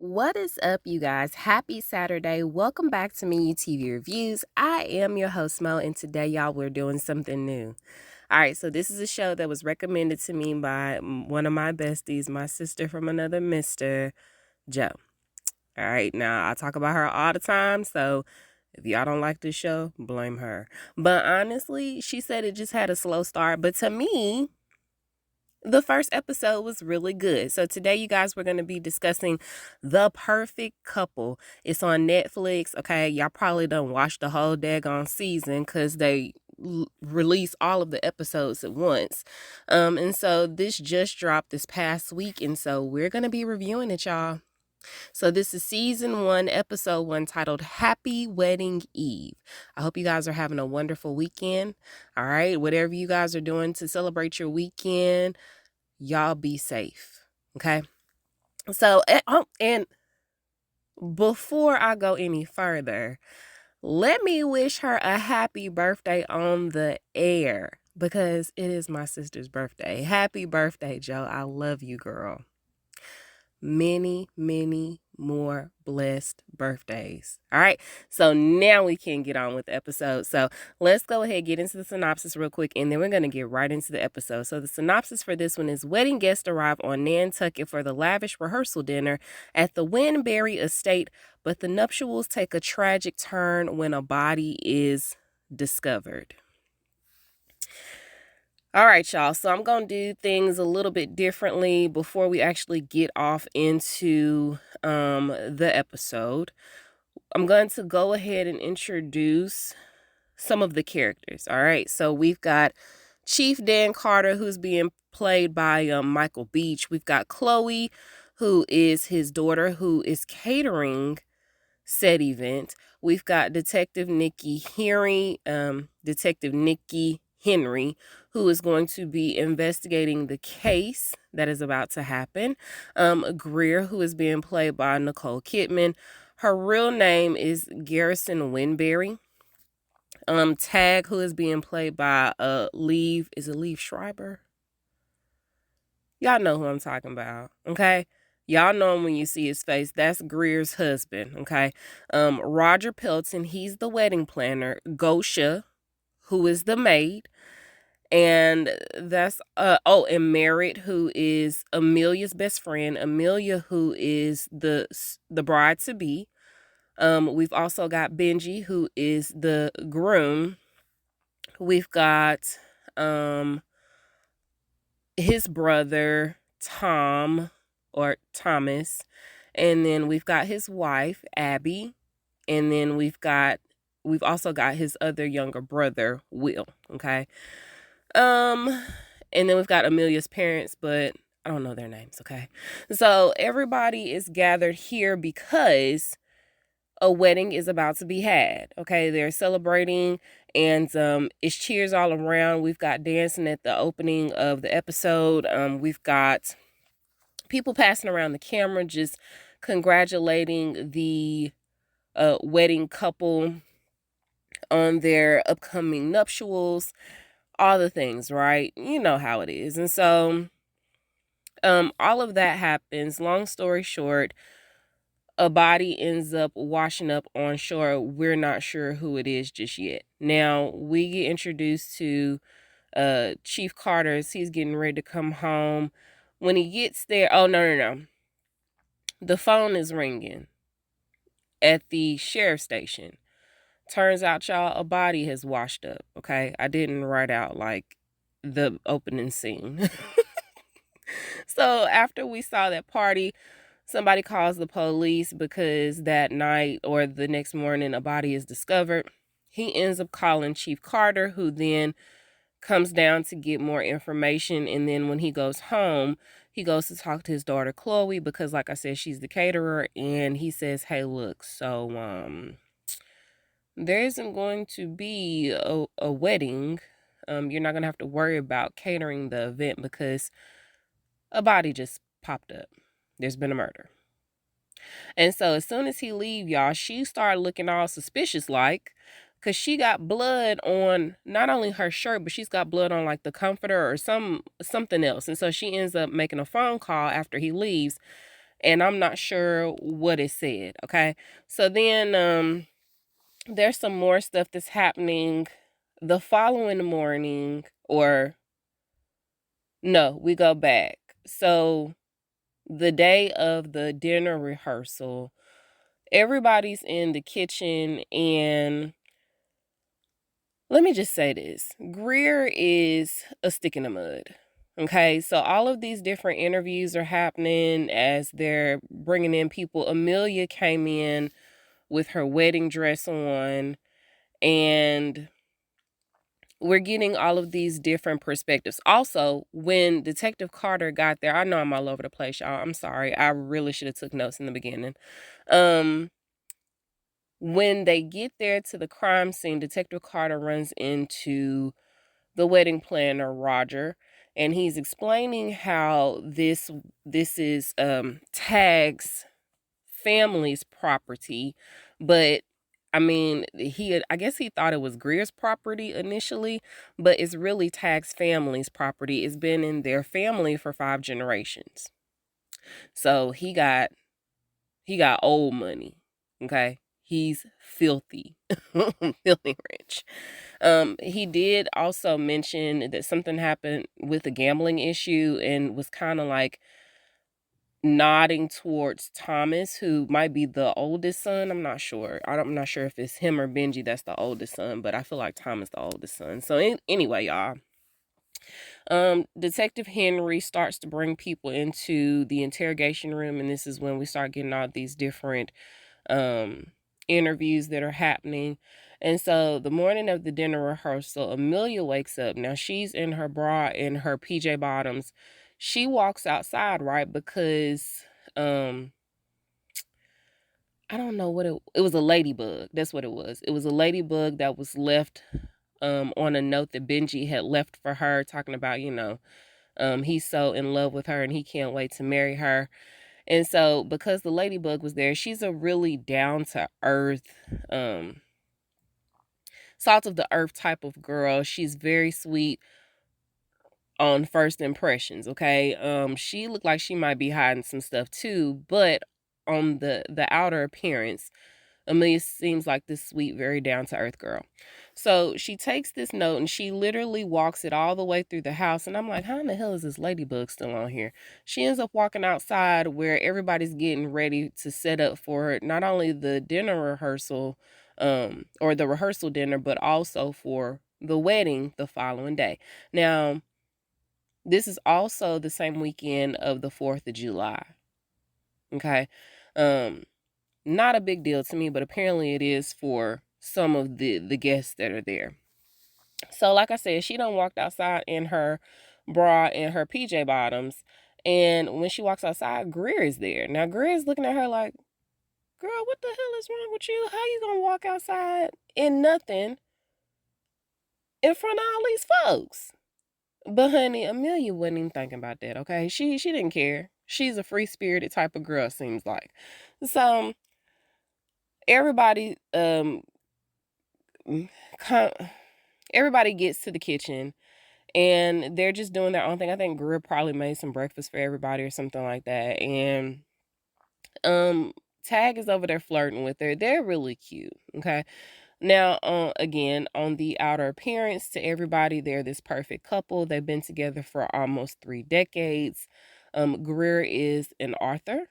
What is up, you guys? Happy Saturday. Welcome back to Me TV Reviews. I am your host, Mo, and today, y'all, we're doing something new. All right, so this is a show that was recommended to me by one of my besties, my sister from another mister, Joe. All right, now I talk about her all the time, so if y'all don't like this show, blame her. But honestly, she said it just had a slow start, but to me, the first episode was really good. So today, you guys, we're going to be discussing The Perfect Couple. It's on Netflix. Okay, y'all probably done watched the whole daggone season because they release all of the episodes at once. And so this just dropped this past week, and so we're going to be reviewing it, y'all. So this is season 1, episode 1, titled Happy Wedding Eve. I hope you guys are having a wonderful weekend. All right, whatever you guys are doing to celebrate your weekend, y'all be safe. Okay. So, and before I go any further, let me wish her a happy birthday on the air because it is my sister's birthday. Happy birthday, Joe. I love you, girl. Many, many more blessed birthdays. All right. So now we can get on with the episode. So let's go ahead, get into the synopsis real quick, and then we're going to get right into the episode. So the synopsis for this one is: wedding guests arrive on Nantucket for the lavish rehearsal dinner at the Winbury estate, but the nuptials take a tragic turn when a body is discovered. All right, y'all. So I'm going to do things a little bit differently before we actually get off into the episode. I'm going to go ahead and introduce some of the characters. All right. So we've got Chief Dan Carter, who's being played by Michael Beach. We've got Chloe, who is his daughter, who is catering said event. We've got Detective Nikki Henry, who is going to be investigating the case that is about to happen. Greer, who is being played by Nicole Kidman. Her real name is Garrison Winbury. Tag, who is being played by Liev Schreiber? Y'all know who I'm talking about, okay? Y'all know him when you see his face. That's Greer's husband, okay? Roger Pelton, he's the wedding planner. Gosha, who is the maid. And that's, and Merritt, who is Amelia's best friend. Amelia, who is the bride-to-be. We've also got Benji, who is the groom. We've got his brother, Tom, or Thomas. And then we've got his wife, Abby. And then we've also got his other younger brother, Will. Okay. And then we've got Amelia's parents, but I don't know their names. Okay. So everybody is gathered here because a wedding is about to be had. Okay. They're celebrating, and it's cheers all around. We've got dancing at the opening of the episode. We've got people passing around the camera just congratulating the wedding couple on their upcoming nuptials, all the things, right? You know how it is. And so all of that happens. Long story short, a body ends up washing up on shore. We're not sure who it is just yet. Now, we get introduced to Chief Carter as he's getting ready to come home. When he gets there, oh, no. The phone is ringing at the sheriff's station. Turns out, y'all, a body has washed up, okay? I didn't write out, like, the opening scene. So after we saw that party, somebody calls the police because that night or the next morning a body is discovered. He ends up calling Chief Carter, who then comes down to get more information. And then when he goes home, he goes to talk to his daughter, Chloe, because like I said, she's the caterer. And he says, hey, look, so there isn't going to be a wedding. You're not going to have to worry about catering the event because a body just popped up. There's been a murder. And so as soon as he leave, y'all, she started looking all suspicious like, because she got blood on not only her shirt, but she's got blood on like the comforter or something else. And so she ends up making a phone call after he leaves. and I'm not sure what it said. Okay, so then there's some more stuff that's happening the following morning, or no, we go back. So the day of the dinner rehearsal, everybody's in the kitchen, and let me just say this. Greer is a stick in the mud. Okay, so all of these different interviews are happening as they're bringing in people. Amelia came in with her wedding dress on, and we're getting all of these different perspectives. Also, when Detective Carter got there, I know I'm all over the place, y'all. I'm sorry. I really should have took notes in the beginning. When they get there to the crime scene, Detective Carter runs into the wedding planner, Roger, and he's explaining how this is Tag's family's property, but I mean, I guess he thought it was Greer's property initially, but it's really Tag's family's property. It's been in their family for 5 generations. So he got old money. Okay? He's filthy. Filthy rich. He did also mention that something happened with a gambling issue and was kind of like nodding towards Thomas, who might be the oldest son. I'm not sure. I'm not sure if it's him or Benji that's the oldest son, but I feel like Thomas the oldest son. So anyway, y'all. Detective Henry starts to bring people into the interrogation room, and this is when we start getting all these different interviews that are happening. And so the morning of the dinner rehearsal, Amelia wakes up. Now she's in her bra and her PJ bottoms. She walks outside, right? Because I don't know what it was, a ladybug. That's what it was. It was a ladybug that was left on a note that Benji had left for her, talking about, he's so in love with her and he can't wait to marry her. And so because the ladybug was there, she's a really down to earth, salt of the earth type of girl. She's very sweet on first impressions, okay? She looked like she might be hiding some stuff too, but on the outer appearance, Amelia seems like this sweet, very down-to-earth girl. So she takes this note and she literally walks it all the way through the house. And I'm like, how in the hell is this ladybug still on here? She ends up walking outside where everybody's getting ready to set up for not only the dinner rehearsal, or the rehearsal dinner, but also for the wedding the following day. Now, this is also the same weekend of the 4th of July. Okay. Not a big deal to me, but apparently it is for some of the guests that are there. So like I said, she done walked outside in her bra and her PJ bottoms, and when she walks outside, Greer is there. Now Greer is looking at her like, girl, what the hell is wrong with you? How you gonna walk outside in nothing in front of all these folks? But honey, Amelia wasn't even thinking about that, okay? She didn't care. She's a free-spirited type of girl, seems like. So everybody everybody gets to the kitchen and they're just doing their own thing. I think Greer probably made some breakfast for everybody or something like that. And Tag is over there flirting with her. They're really cute. Okay. Now, again, on the outer appearance, to everybody, they're this perfect couple. They've been together for almost 3 decades. Greer is an author,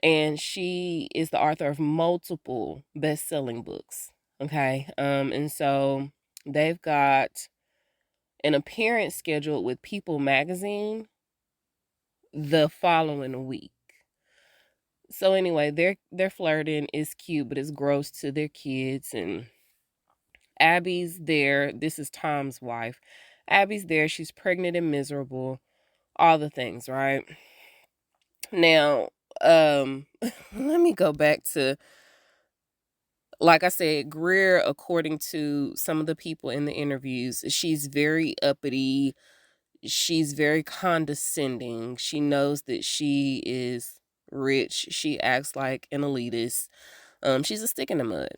and she is the author of multiple best-selling books. Okay. And so they've got an appearance scheduled with People magazine the following week. So anyway, they're flirting. It's cute, but it's gross to their kids. And Abby's there. This is Tom's wife. Abby's there. She's pregnant and miserable. All the things, right? Now, let me go back to, like I said, Greer, according to some of the people in the interviews, she's very uppity. She's very condescending. She knows that she is rich. She acts like an elitist. She's a stick in the mud.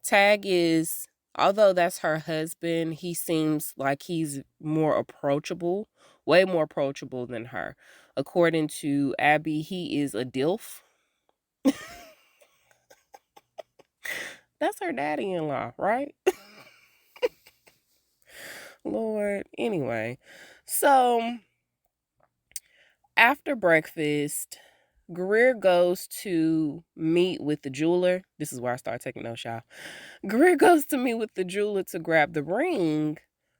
Tag is although that's her husband, he seems like he's more approachable, way more approachable than her. According to Abby, he is a DILF. That's her daddy-in-law, right? Lord. Anyway, so after breakfast, Greer goes to meet with the jeweler. This is where I start taking notes, y'all. Greer goes to meet with the jeweler to grab the ring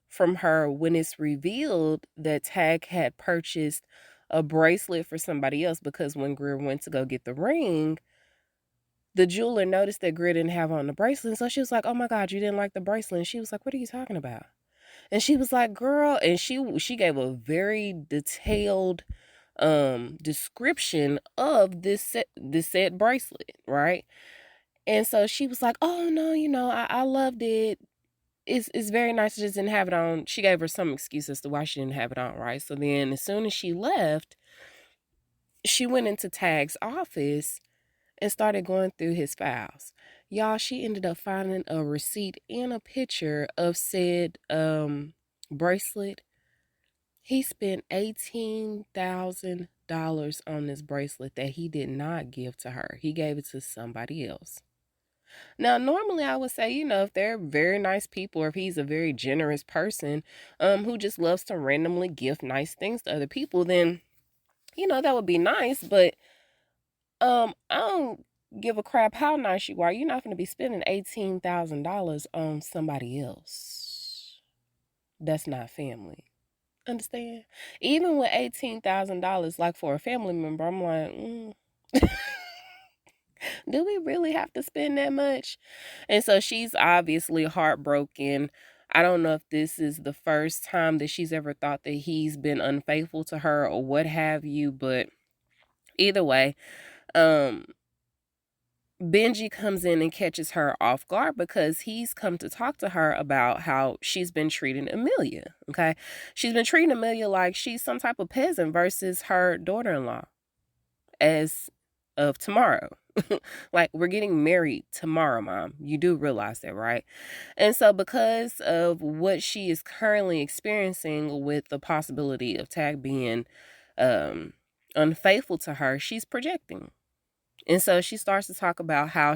from her when it's revealed that Tag had purchased a bracelet for somebody else, because when Greer went to go get the ring, the jeweler noticed that Greer didn't have on the bracelet. So she was like, "Oh my God, you didn't like the bracelet?" And she was like, "What are you talking about?" And she was like, "Girl," and she gave a very detailed description of this said bracelet, right? And so she was like, "Oh no, I loved it. It's very nice. I just didn't have it on." She gave her some excuse as to why she didn't have it on, right? So then as soon as she left, she went into Tag's office and started going through his files. Y'all, she ended up finding a receipt and a picture of said bracelet. He spent $18,000 on this bracelet that he did not give to her. He gave it to somebody else. Now, normally I would say, if they're very nice people, or if he's a very generous person who just loves to randomly gift nice things to other people, then, that would be nice. But I don't give a crap how nice you are. You're not going to be spending $18,000 on somebody else. That's not family. Understand? Even with $18,000, like for a family member, I'm like, do we really have to spend that much? And so she's obviously heartbroken. I don't know if this is the first time that she's ever thought that he's been unfaithful to her or what have you, but either way, Benji comes in and catches her off guard because he's come to talk to her about how she's been treating Amelia, okay? She's been treating Amelia like she's some type of peasant versus her daughter-in-law as of tomorrow. Like, we're getting married tomorrow, Mom. You do realize that, right? And so because of what she is currently experiencing with the possibility of Tag being unfaithful to her, she's projecting. And so she starts to talk about how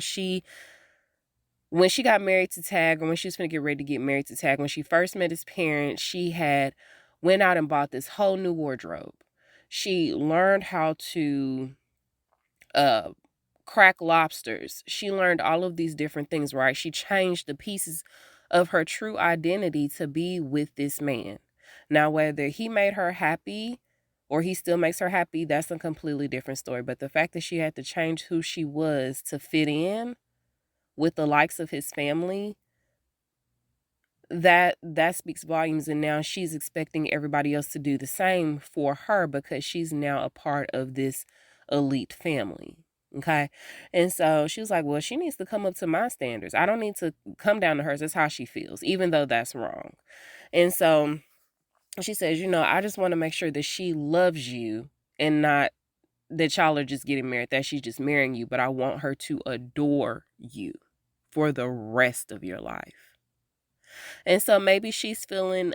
when she got married to Tag, or when she was going to get ready to get married to Tag, when she first met his parents, she had went out and bought this whole new wardrobe. She learned how to crack lobsters. She learned all of these different things, right? She changed the pieces of her true identity to be with this man. Now, whether he made her happy or he still makes her happy, that's a completely different story. But the fact that she had to change who she was to fit in with the likes of his family, that speaks volumes. And now she's expecting everybody else to do the same for her because she's now a part of this elite family. Okay. And so she was like, well, she needs to come up to my standards. I don't need to come down to hers. That's how she feels, even though that's wrong. And so she says, I just want to make sure that she loves you and not that y'all are just getting married, that she's just marrying you, but I want her to adore you for the rest of your life. And so maybe she's feeling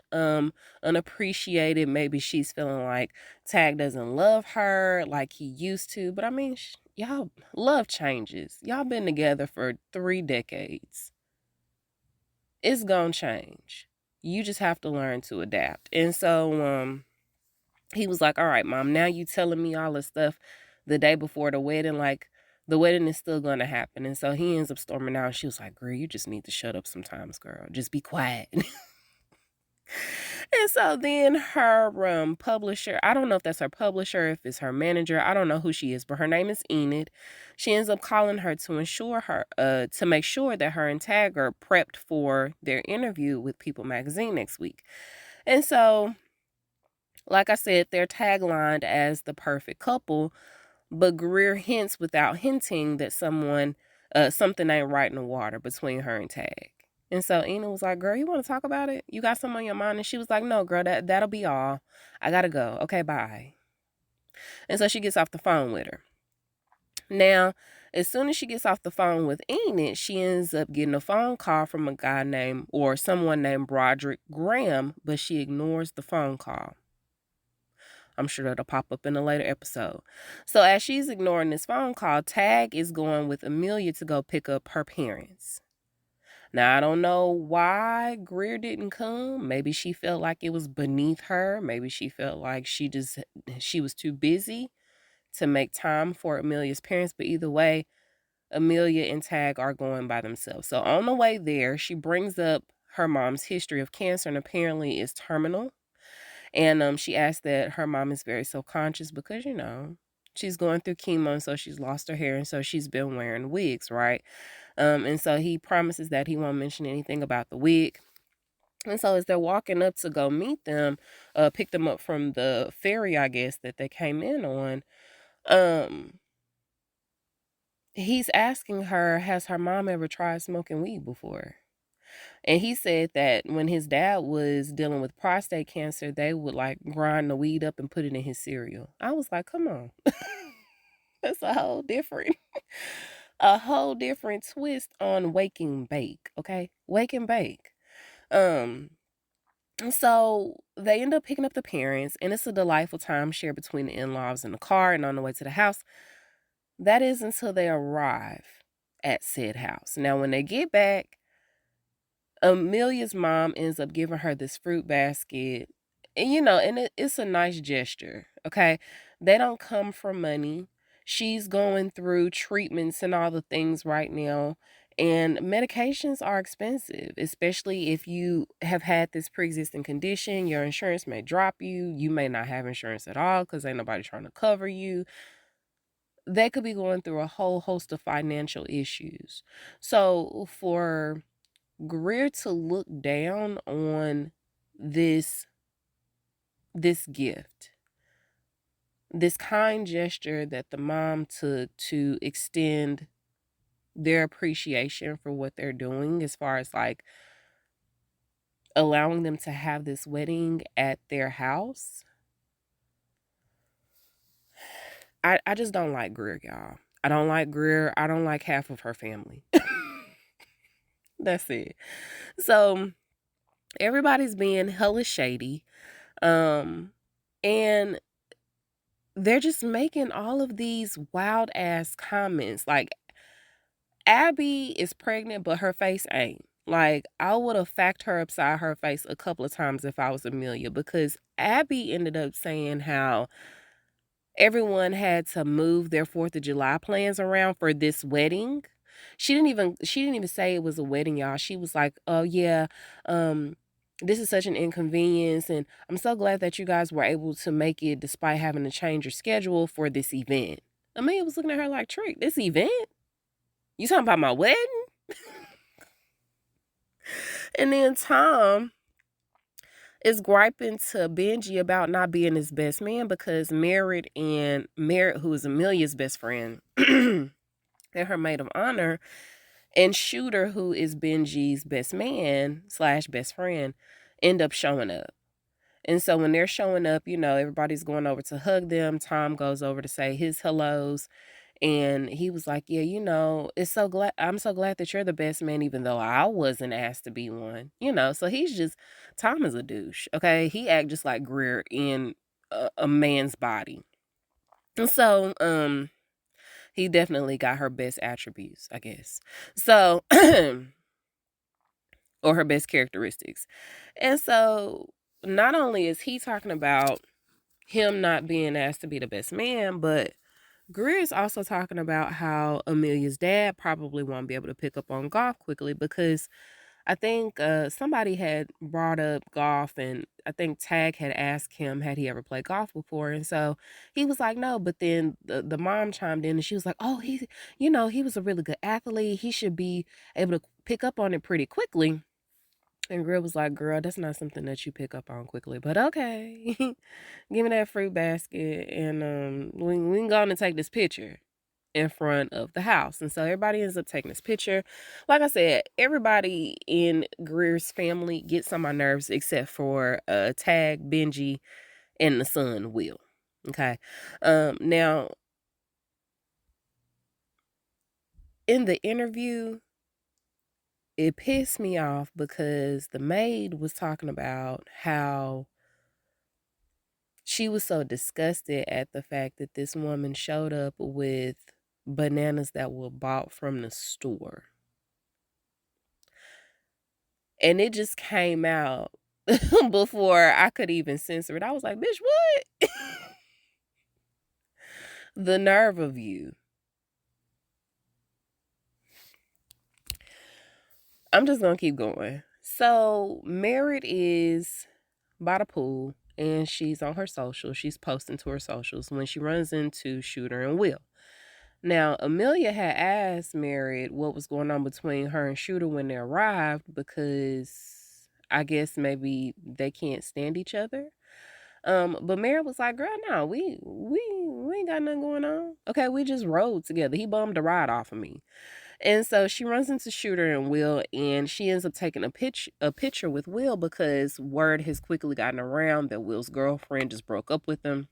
unappreciated. Maybe she's feeling like Tag doesn't love her like he used to. But I mean, y'all, love changes. Y'all been together for 3 decades. It's gonna change. You just have to learn to adapt. And so he was like, all right, Mom, now you telling me all this stuff the day before the wedding, like the wedding is still going to happen. And so he ends up storming out. And she was like, girl, you just need to shut up sometimes, girl. Just be quiet. And so then her publisher, I don't know if that's her publisher, if it's her manager, I don't know who she is, but her name is Enid. She ends up calling her to ensure her, to make sure that her and Tag are prepped for their interview with People magazine next week. And so, like I said, they're taglined as the perfect couple, but Greer hints without hinting that something ain't right in the water between her and Tag. And so Enid was like, girl, you want to talk about it? You got something on your mind? And she was like, no, girl, that'll be all. I got to go. Okay, bye. And so she gets off the phone with her. Now, As soon as she gets off the phone with Enid, she ends up getting a phone call from a guy named, or someone named Broderick Graham, but she ignores the phone call. I'm sure that'll pop up in a later episode. So as she's ignoring this phone call, Tag is going with Amelia to go pick up her parents. Now, I don't know why Greer didn't come. Maybe she felt like it was beneath her. Maybe she felt like she was too busy to make time for Amelia's parents. But either way, Amelia and Tag are going by themselves. So on the way there, she brings up her mom's history of cancer and apparently is terminal. And she asked that her mom is very self-conscious because, she's going through chemo, and so she's lost her hair, and so she's been wearing wigs, right? And so he promises that he won't mention anything about the wig. And so as they're walking up to go meet them, pick them up from the ferry, I guess, that they came in on, he's asking her, has her mom ever tried smoking weed before? And he said that when his dad was dealing with prostate cancer, they would like grind the weed up and put it in his cereal. I was like, come on. That's a whole different twist on wake and bake, okay? Wake and bake. So they end up picking up the parents, and it's a delightful time shared between the in-laws in the car and on the way to the house. That is until they arrive at said house. Now, when they get back, Amelia's mom ends up giving her this fruit basket. And it's a nice gesture, okay? They don't come for money. She's going through treatments and all the things right now. And medications are expensive, especially if you have had this pre-existing condition. Your insurance may drop you. You may not have insurance at all because ain't nobody trying to cover you. They could be going through a whole host of financial issues. So for Greer to look down on this gift, this kind gesture that the mom took to extend their appreciation for what they're doing, as far as like allowing them to have this wedding at their house. I just don't like Greer, y'all. I don't like Greer. I don't like half of her family. That's it. So everybody's being hella shady. And they're just making all of these wild ass comments. Like, Abby is pregnant, but her face ain't. Like, I would have fact her upside her face a couple of times if I was Amelia, because Abby ended up saying how everyone had to move their 4th of July plans around for this wedding. She didn't even say it was a wedding, y'all. She was like, "Oh yeah, this is such an inconvenience, and I'm so glad that you guys were able to make it despite having to change your schedule for this event." Amelia was looking at her like, "Trick, this event? You talking about my wedding?" And then Tom is griping to Benji about not being his best man because Merritt, who is Amelia's best friend, and her maid of honor, and Shooter, who is Benji's best man / best friend, end up showing up. And so when they're showing up, everybody's going over to hug them. Tom goes over to say his hellos. And he was like, yeah, I'm so glad that you're the best man, even though I wasn't asked to be one. So Tom is a douche, okay? He act just like Greer in a man's body. And so, he definitely got her best attributes, I guess. So, or her best characteristics. And so, not only is he talking about him not being asked to be the best man, but Greer is also talking about how Amelia's dad probably won't be able to pick up on golf quickly because I think somebody had brought up golf, and I think Tag had asked him had he ever played golf before, and so he was like, no. But then the mom chimed in, and she was like, oh, he was a really good athlete. He should be able to pick up on it pretty quickly. And Greer was like, girl, that's not something that you pick up on quickly, but okay. Give me that fruit basket, and we can go on and take this picture in front of the house. And so everybody ends up taking this picture. Like I said, everybody in Greer's family gets on my nerves except for Tag, Benji, and the son, Will. Okay. Now, In the interview, it pissed me off because the maid was talking about how she was so disgusted at the fact that this woman showed up with bananas that were bought from the store. And it just came out before I could even censor it. I was like, bitch, what? The nerve of you. I'm just going to keep going. So, Merritt is by the pool and she's on her socials. She's posting to her socials when she runs into Shooter and Will. Now, Amelia had asked Merritt what was going on between her and Shooter when they arrived because I guess maybe they can't stand each other. But Merritt was like, "Girl, no, we ain't got nothing going on. Okay, we just rode together. He bummed a ride off of me." And so she runs into Shooter and Will, and she ends up taking a picture with Will because word has quickly gotten around that Will's girlfriend just broke up with him.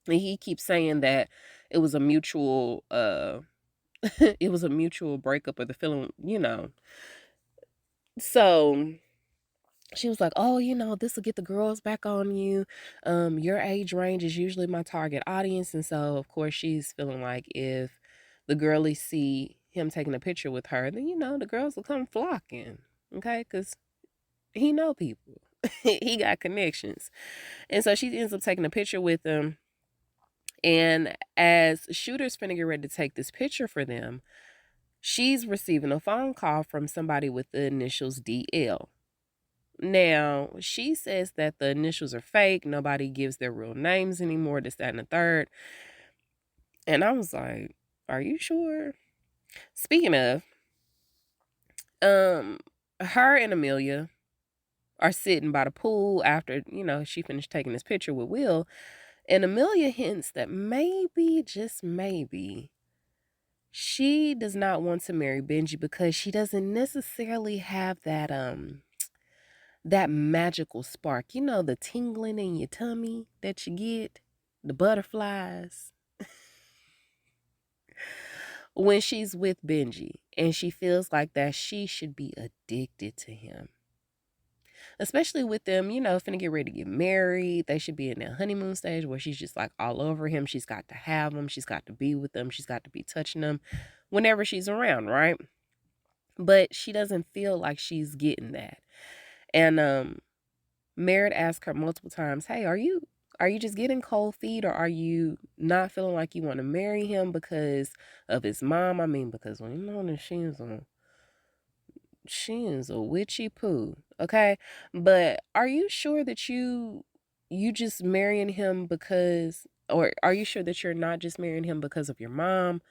And he keeps saying that it was a mutual it was a mutual breakup, or the feeling, So she was like, "Oh, this will get the girls back on you. Your age range is usually my target audience." And so, of course, she's feeling like if the girlies see him taking a picture with her, then, the girls will come flocking. Okay? Because he know people. He got connections. And so she ends up taking a picture with them. And as Shooter's finna get ready to take this picture for them, she's receiving a phone call from somebody with the initials DL. Now, she says that the initials are fake. Nobody gives their real names anymore, this, that, and the third. And I was like, are you sure? Speaking of, her and Amelia are sitting by the pool after, she finished taking this picture with Will. And Amelia hints that maybe, just maybe, she does not want to marry Benji because she doesn't necessarily have that magical spark. The tingling in your tummy that you get, the butterflies, when she's with Benji. And she feels like that she should be addicted to him. Especially with them, finna get ready to get married. They should be in their honeymoon stage where she's just like all over him. She's got to have him. She's got to be with them. She's got to be touching them whenever she's around, right? But she doesn't feel like she's getting that. And Merritt asked her multiple times, "Hey, are you just getting cold feet, or are you not feeling like you want to marry him because of his mom?" I mean, because when you know that she is a witchy poo, okay? But are you sure that you just marrying him because, or are you sure that you're not just marrying him because of your mom?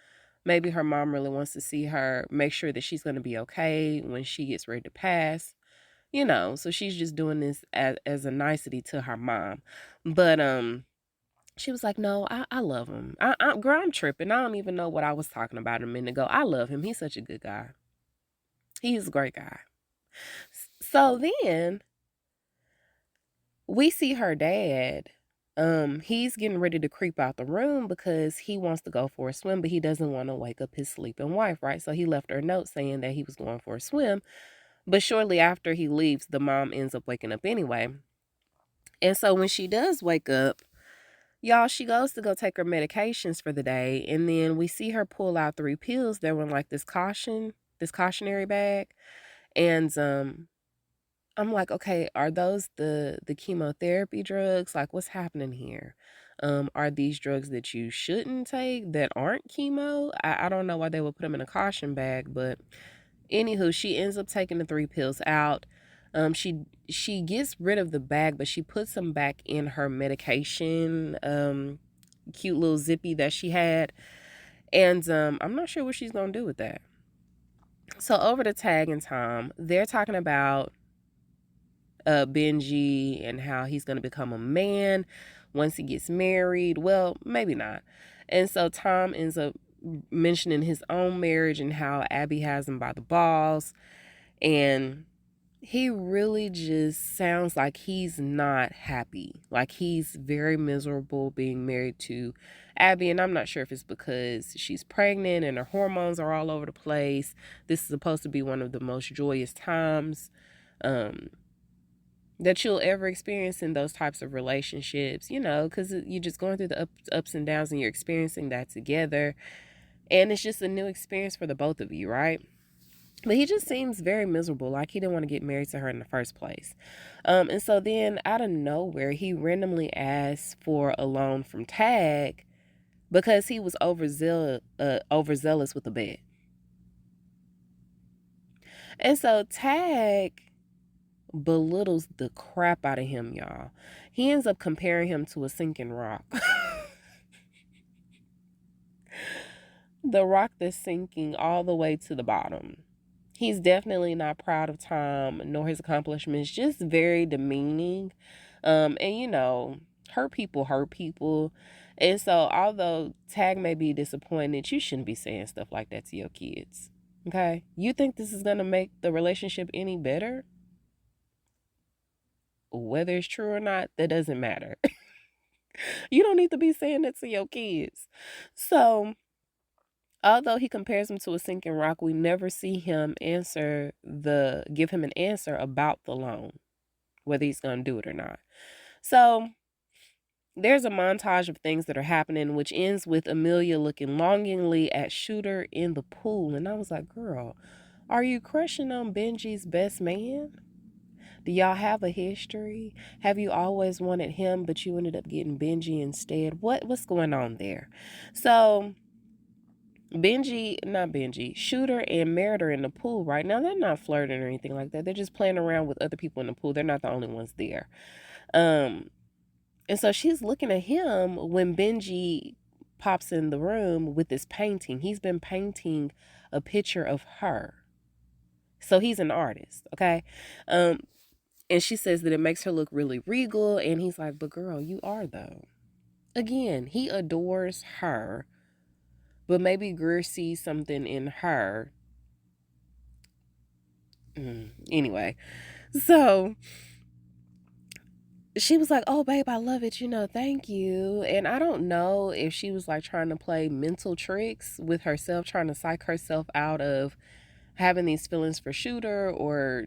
Maybe her mom really wants to see her, make sure that she's going to be okay when she gets ready to pass. So she's just doing this as a nicety to her mom. But she was like, "No, I love him. Girl, I'm tripping. I don't even know what I was talking about a minute ago. I love him. He's such a good guy. He's a great guy." So then we see her dad. He's getting ready to creep out the room because he wants to go for a swim, but he doesn't want to wake up his sleeping wife, right? So he left her a note saying that he was going for a swim. But shortly after he leaves, the mom ends up waking up anyway. And so when she does wake up, y'all, she goes to go take her medications for the day. And then we see her pull out 3 pills that were in like this cautionary bag. And I'm like, okay, are those the chemotherapy drugs? Like, what's happening here? Are these drugs that you shouldn't take that aren't chemo? I don't know why they would put them in a caution bag, but anywho, she ends up taking the 3 pills out. She gets rid of the bag, but she puts them back in her medication, cute little zippy that she had. And I'm not sure what she's gonna do with that. So over to Tag and Tom, they're talking about Benji and how he's gonna become a man once he gets married. Well, maybe not. And so Tom ends up mentioning his own marriage and how Abby has him by the balls. And he really just sounds like he's not happy. Like he's very miserable being married to Abby. And I'm not sure if it's because she's pregnant and her hormones are all over the place. This is supposed to be one of the most joyous times um, that you'll ever experience in those types of relationships, you know, because you're just going through the ups and downs and you're experiencing that together. And it's just a new experience for the both of you, right? But he just seems very miserable, like he didn't want to get married to her in the first place. And so then out of nowhere, he randomly asked for a loan from Tag because he was overzealous with the bet. And so Tag belittles the crap out of him, y'all. He ends up comparing him to a sinking rock. The rock that's sinking all the way to the bottom. He's definitely not proud of Tom nor his accomplishments, just very demeaning. And you know, hurt people hurt people. And so although Tag may be disappointed, you shouldn't be saying stuff like that to your kids. Okay? You think this is gonna make the relationship any better? Whether it's true or not, that doesn't matter. You don't need to be saying that to your kids. So although he compares him to a sinking rock, we never see him give him an answer about the loan, whether he's going to do it or not. So there's a montage of things that are happening, which ends with Amelia looking longingly at Shooter in the pool. And I was like, girl, are you crushing on Benji's best man? Do y'all have a history? Have you always wanted him, but you ended up getting Benji instead? What's going on there? So Shooter and Merritt are in the pool right now. They're not flirting or anything like that. They're just playing around with other people in the pool. They're not the only ones there. And so she's looking at him when Benji pops in the room with this painting. He's been painting a picture of her. So he's an artist, okay? And she says that it makes her look really regal. And he's like, but girl, you are though. Again, he adores her. But maybe Greer sees something in her. Anyway, so she was like, oh, babe, I love it. You know, thank you. And I don't know if she was like trying to play mental tricks with herself, trying to psych herself out of having these feelings for Shooter or,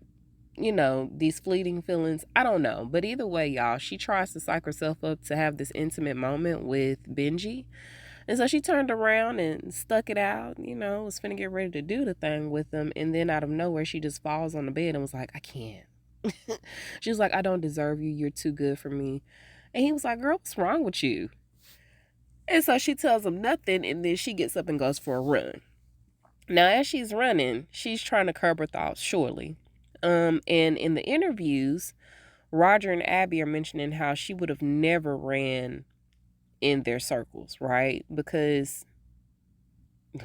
you know, these fleeting feelings. I don't know. But either way, y'all, she tries to psych herself up to have this intimate moment with Benji. And so she turned around and stuck it out, you know, was finna get ready to do the thing with him. And then out of nowhere, she just falls on the bed and was like, I can't. She was like, I don't deserve you. You're too good for me. And he was like, girl, what's wrong with you? And so she tells him nothing. And then she gets up and goes for a run. Now, as she's running, she's trying to curb her thoughts, surely. And in the interviews, Roger and Abby are mentioning how she would have never ran in their circles, right? Because,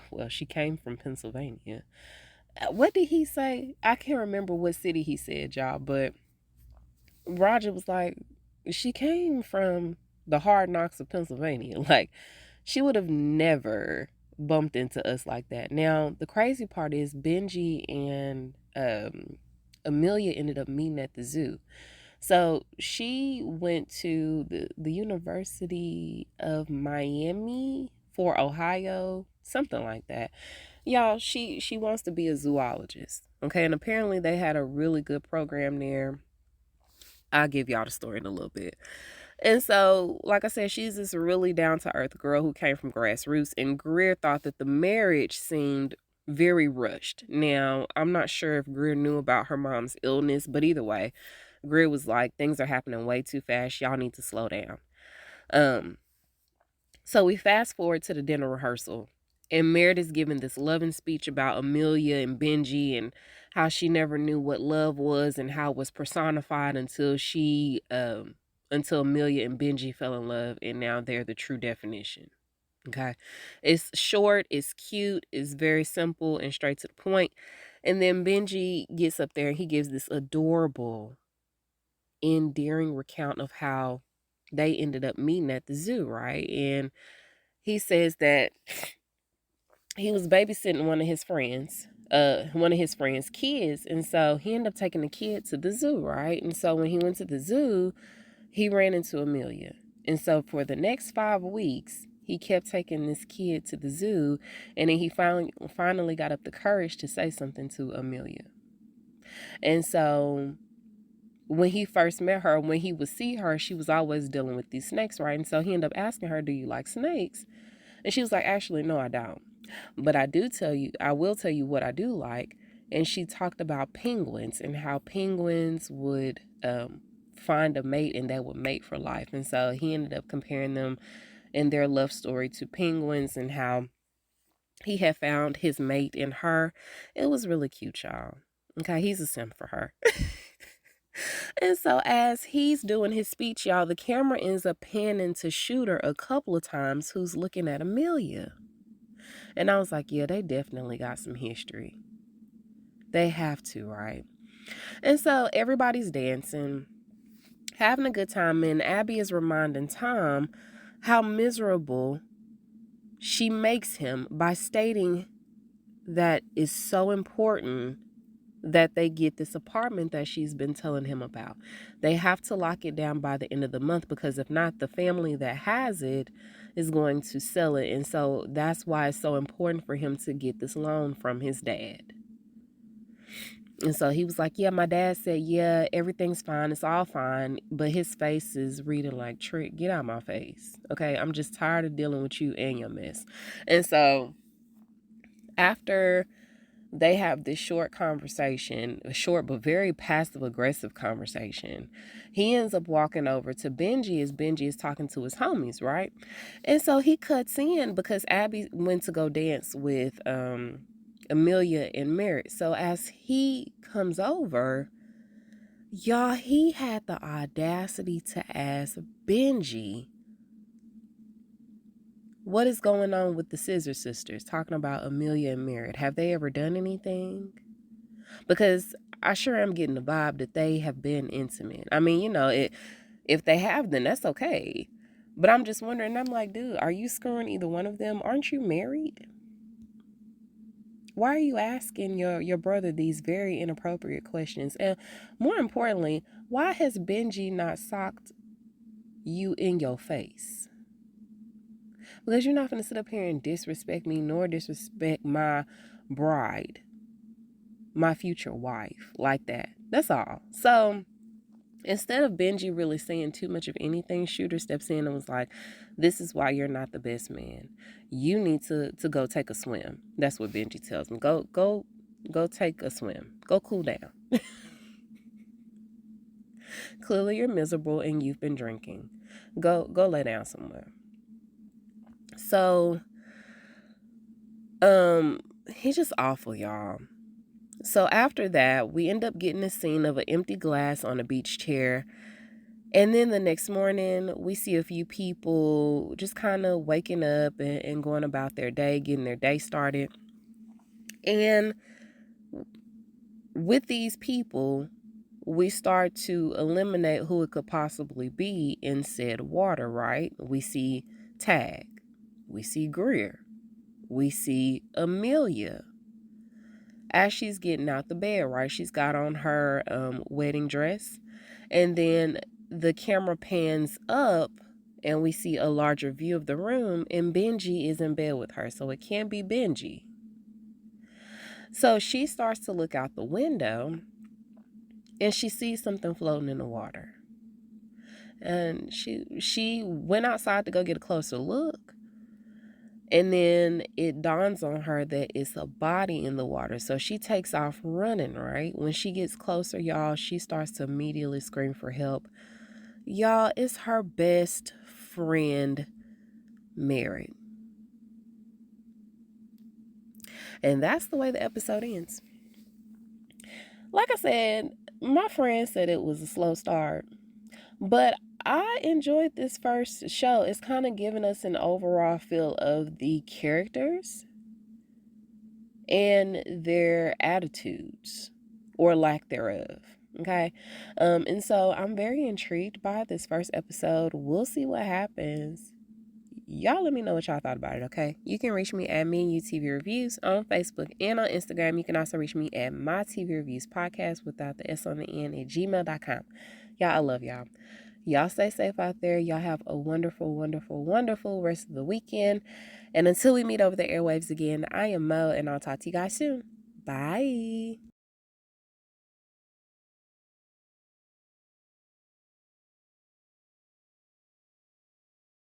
well, she came from Pennsylvania. What did he say? I can't remember what city he said, y'all, but Roger was like, she came from the hard knocks of Pennsylvania. Like, she would have never bumped into us like that. Now, the crazy part is Benji and Amelia ended up meeting at the zoo. So she went to the University of Miami for Ohio, something like that. Y'all, she wants to be a zoologist. Okay, and apparently they had a really good program there. I'll give y'all the story in a little bit. And so, like I said, she's this really down to earth girl who came from grassroots, and Greer thought that the marriage seemed very rushed. Now, I'm not sure if Greer knew about her mom's illness, but either way, Greer was like, things are happening way too fast. Y'all need to slow down. So we fast forward to the dinner rehearsal, and Merritt is giving this loving speech about Amelia and Benji and how she never knew what love was and how it was personified until until Amelia and Benji fell in love, and now they're the true definition. Okay. It's short, it's cute, it's very simple and straight to the point. And then Benji gets up there and he gives this adorable, endearing recount of how they ended up meeting at the zoo, right? And he says that he was babysitting one of his friends. one of his friend's kids. And so he ended up taking the kid to the zoo, right? And so when he went to the zoo, he ran into Amelia. And so for the next 5 weeks, he kept taking this kid to the zoo, and then he finally got up the courage to say something to Amelia. And so when he first met her, when he would see her, she was always dealing with these snakes, right? And so he ended up asking her, "Do you like snakes?" And she was like, "Actually, no, I don't. But I will tell you what I do like." And she talked about penguins and how penguins would find a mate and that would mate for life. And so he ended up comparing them in their love story to penguins and how he had found his mate in her. It was really cute, y'all. Okay, he's a simp for her. And so as he's doing his speech, y'all, the camera ends up panning to Shooter a couple of times, who's looking at Amelia. And I was like, yeah, they definitely got some history. They have to, right? And so everybody's dancing, having a good time, and Abby is reminding Tom how miserable she makes him by stating that it's so important that they get this apartment that she's been telling him about. They have to lock it down by the end of the month, because if not, the family that has it is going to sell it. And so that's why it's so important for him to get this loan from his dad. And so he was like, yeah, my dad said, yeah, everything's fine. It's all fine. But his face is reading like, Trick, get out of my face. Okay, I'm just tired of dealing with you and your mess. And so after they have this short conversation, a short but very passive aggressive conversation, he ends up walking over to Benji as Benji is talking to his homies, right? And so he cuts in because Abby went to go dance with Amelia and Merritt. So as he comes over, y'all, he had the audacity to ask Benji, what is going on with the Scissor Sisters, talking about Amelia and Merritt. Have they ever done anything? Because I sure am getting the vibe that they have been intimate. I mean, if they have, then that's okay. But I'm just wondering, I'm like, dude, are you screwing either one of them? Aren't you married? Why are you asking your brother these very inappropriate questions? And more importantly, why has Benji not socked you in your face? Because you're not going to sit up here and disrespect me, nor disrespect my bride, my future wife, like that. That's all. So instead of Benji really saying too much of anything, Shooter steps in and was like, this is why you're not the best man. You need to go take a swim. That's what Benji tells me. Go take a swim. Go cool down. Clearly you're miserable and you've been drinking. Go lay down somewhere. So he's just awful, y'all. So after that, we end up getting a scene of an empty glass on a beach chair. And then the next morning, we see a few people just kind of waking up and going about their day, getting their day started. And with these people, we start to eliminate who it could possibly be in said water, right? We see Tag. We see Greer. We see Amelia. As she's getting out the bed, right? She's got on her wedding dress. And then the camera pans up and we see a larger view of the room, and Benji is in bed with her. So it can't be Benji. So she starts to look out the window and she sees something floating in the water. And she went outside to go get a closer look. And then it dawns on her that it's a body in the water. So she takes off running, right? When she gets closer, y'all, she starts to immediately scream for help. Y'all, it's her best friend, Mary. And that's the way the episode ends. Like I said, my friend said it was a slow start, but I enjoyed this first show. It's kind of giving us an overall feel of the characters and their attitudes or lack thereof. Okay. And so I'm very intrigued by this first episode. We'll see what happens. Y'all let me know what y'all thought about it, okay? You can reach me at Me and You TV Reviews on Facebook and on Instagram. You can also reach me at My TV Reviews Podcast without the S on the end at gmail.com. Y'all, I love y'all. Y'all stay safe out there. Y'all have a wonderful, wonderful, wonderful rest of the weekend. And until we meet over the airwaves again, I am Mo, and I'll talk to you guys soon. Bye.